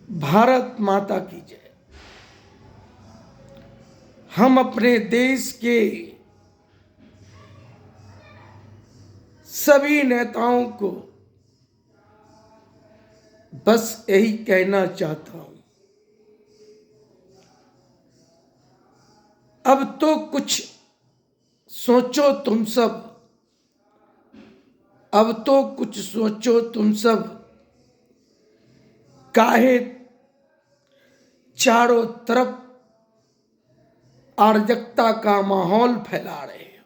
भारत माता की जय। हम अपने देश के सभी नेताओं को बस यही कहना चाहता हूं, अब तो कुछ सोचो तुम सब, अब तो कुछ सोचो तुम सब, काहे चारों तरफ अराजकता का माहौल फैला रहे हो।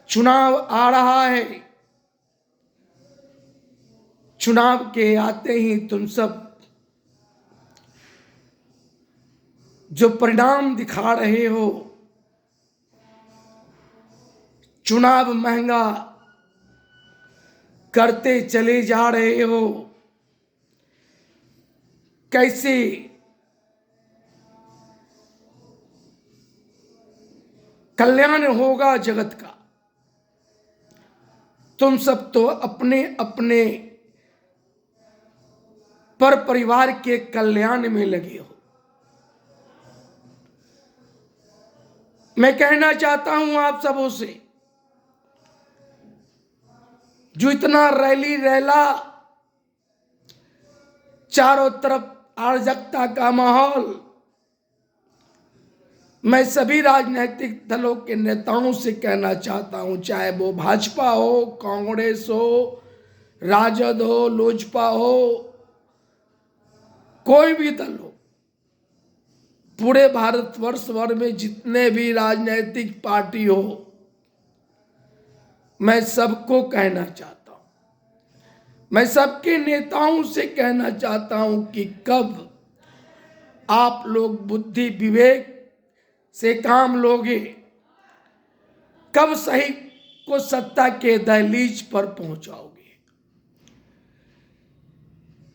चुनाव आ रहा है, चुनाव के आते ही तुम सब जो परिणाम दिखा रहे हो, चुनाव महंगा करते चले जा रहे हो, कैसे कल्याण होगा जगत का। तुम सब तो अपने अपने पर परिवार के कल्याण में लगे हो। मैं कहना चाहता हूं आप सबों से, जो इतना रैली रैला, चारों तरफ अराजकता का माहौल, मैं सभी राजनीतिक दलों के नेताओं से कहना चाहता हूं, चाहे वो भाजपा हो, कांग्रेस हो, राजद हो, लोजपा हो, कोई भी दल हो, पूरे भारतवर्ष भर में जितने भी राजनीतिक पार्टी हो, मैं सबको कहना चाहता हूं, मैं सबके नेताओं से कहना चाहता हूं कि कब आप लोग बुद्धि विवेक से काम लोगे, कब सही को सत्ता के दहलीज पर पहुंचाओगे।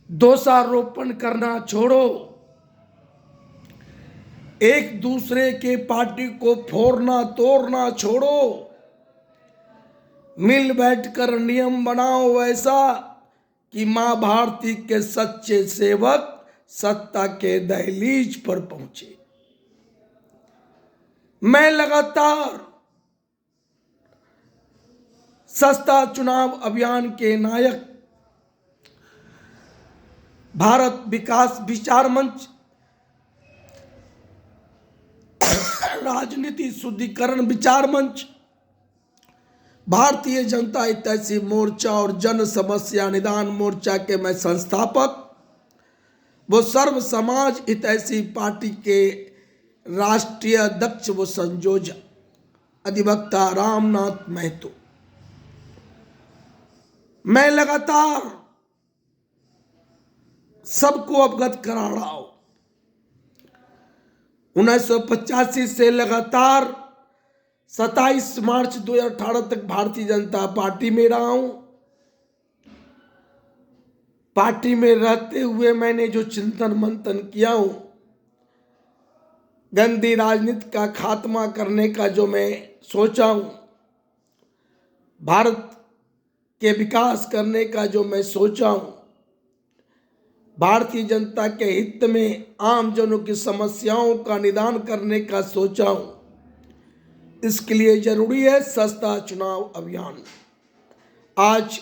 दोषारोपण करना छोड़ो, एक दूसरे के पार्टी को फोड़ना तोड़ना छोड़ो, मिल बैठकर नियम बनाओ वैसा कि मां भारती के सच्चे सेवक सत्ता के दहलीज पर पहुंचे। मैं लगातार सस्ता चुनाव अभियान के नायक भारत विकास विचार मंच, राजनीति शुद्धिकरण विचार मंच, भारतीय जनता हितैषी मोर्चा और जन समस्या निदान मोर्चा के मैं संस्थापक, वो सर्व समाज हितैषी पार्टी के राष्ट्रीय अध्यक्ष व संयोजक अधिवक्ता रामनाथ महतो। मैं लगातार सबको अवगत करा रहा हूं, 1985 से लगातार 27 मार्च 2018 तक भारतीय जनता पार्टी में रहा हूं। पार्टी में रहते हुए मैंने जो चिंतन मंथन किया हूं, गंदी राजनीति का खात्मा करने का जो मैं सोचा हूं, भारत के विकास करने का जो मैं सोचा हूं, भारतीय जनता के हित में आम जनों की समस्याओं का निदान करने का सोचा हूं, इसके लिए जरूरी है सस्ता चुनाव अभियान। आज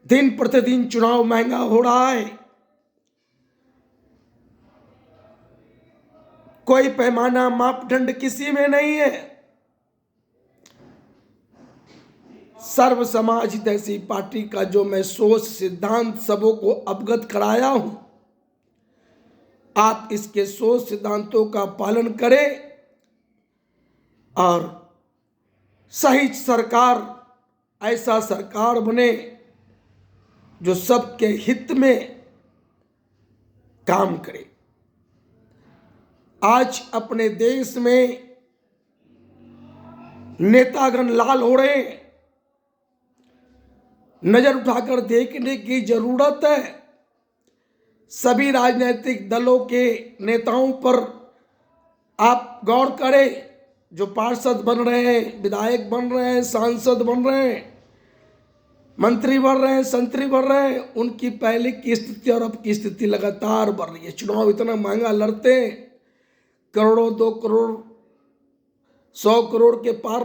दिन प्रतिदिन चुनाव महंगा हो रहा है, कोई पैमाना मापदंड किसी में नहीं है। सर्व समाज हितैषी पार्टी का जो मैं सोच सिद्धांत सबों को अवगत कराया हूं, आप इसके सोच सिद्धांतों का पालन करें और सही सरकार, ऐसा सरकार बने जो सबके हित में काम करे। आज अपने देश में नेतागण लाल हो रहे हैं, नजर उठाकर देखने की जरूरत है। सभी राजनीतिक दलों के नेताओं पर आप गौर करें, जो पार्षद बन रहे हैं, विधायक बन रहे हैं, सांसद बन रहे हैं, मंत्री बढ़ रहे हैं, संतरी बढ़ रहे हैं, उनकी पहले की स्थिति और अब की स्थिति लगातार बढ़ रही है। चुनाव इतना महंगा लड़ते हैं, करोड़ों, 2 करोड़, 100 करोड़ के पार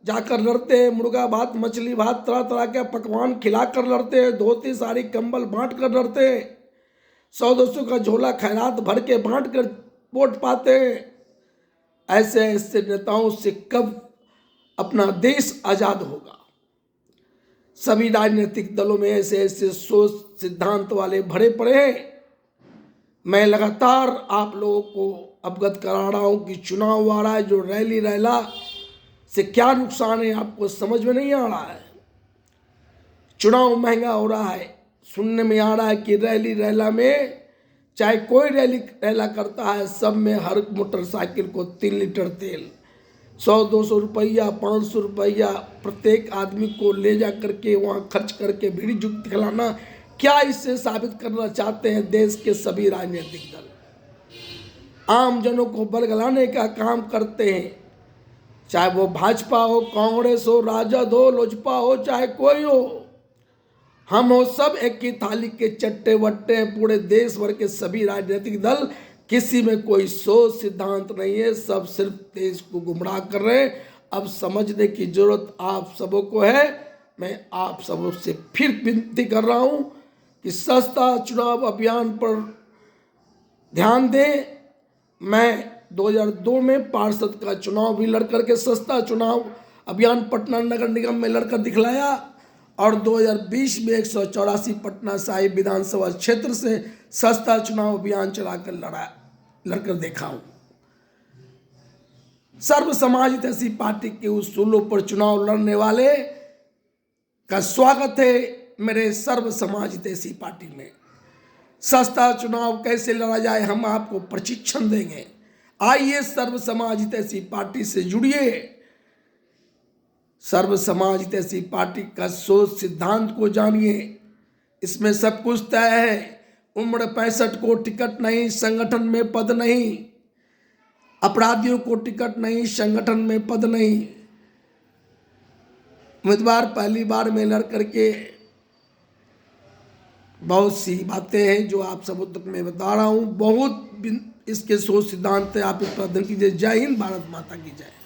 जाकर लड़ते हैं। मुर्गा भात, मछली भात, तरह तरह के पकवान खिलाकर लड़ते हैं, धोती साड़ी कंबल बांट कर लड़ते हैं, 100-200 का झोला खैरात भर के बांट कर वोट पाते हैं। ऐसे ऐसे नेताओं से कब अपना देश आजाद होगा? सभी राजनीतिक दलों में ऐसे ऐसे सोच सिद्धांत वाले भरे पड़े हैं। मैं लगातार आप लोगों को अवगत करा रहा हूं कि चुनाव आ रहा है, जो रैली रैला से क्या नुकसान है आपको समझ में नहीं आ रहा है। चुनाव महंगा हो रहा है, सुनने में आ रहा है कि रैली रैला में, चाहे कोई रैली रैला करता है, सब में हर मोटरसाइकिल को 3 लीटर तेल, 100-200 रुपया, 500 रुपया प्रत्येक आदमी को ले जा करके वहाँ खर्च करके भीड़ जुट खिलाना। क्या इससे साबित करना चाहते हैं देश के सभी राजनीतिक दल? आम जनों को बरगलाने का काम करते हैं, चाहे वो भाजपा हो, कांग्रेस हो, राजद हो, लोजपा हो, चाहे कोई हो, हम हो सब एक ही थाली के चट्टे वट्टे हैं। पूरे देश भर के सभी राजनीतिक दल, किसी में कोई सोच सिद्धांत नहीं है, सब सिर्फ देश को गुमराह कर रहे हैं। अब समझने की जरूरत आप सबों को है। मैं आप सबों से फिर विनती कर रहा हूं कि सस्ता चुनाव अभियान पर ध्यान दें। मैं 2002 में पार्षद का चुनाव भी लड़ करके सस्ता चुनाव अभियान पटना नगर निगम में लड़कर दिखलाया, और 2020 में 184 पटना साहिब विधानसभा क्षेत्र से सस्ता चुनाव अभियान चलाकर लड़कर देखा हूं। सर्व समाज हितैषी पार्टी के उसूलों पर चुनाव लड़ने वाले का स्वागत है मेरे सर्व समाज हितैषी पार्टी में। सस्ता चुनाव कैसे लड़ा जाए हम आपको प्रशिक्षण देंगे। आइए सर्व समाज हितैषी पार्टी से जुड़िए। सर्व समाज हितैषी पार्टी का सोच सिद्धांत को जानिए, इसमें सब कुछ तय है। उम्र 65 को टिकट नहीं, संगठन में पद नहीं, अपराधियों को टिकट नहीं, संगठन में पद नहीं। उम्मीदवार पहली बार में लड़ करके बहुत सी बातें हैं जो आप सबों तक मैं बता रहा हूँ। बहुत इसके सोच सिद्धांत है, आप इस पर अध्ययन कीजिए। जय हिंद, भारत माता की जय।